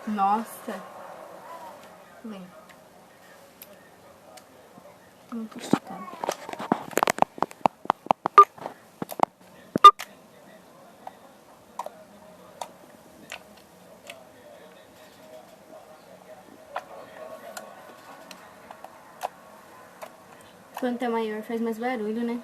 Nossa. Vem. Muito esticado. Quanto é maior faz mais barulho, né?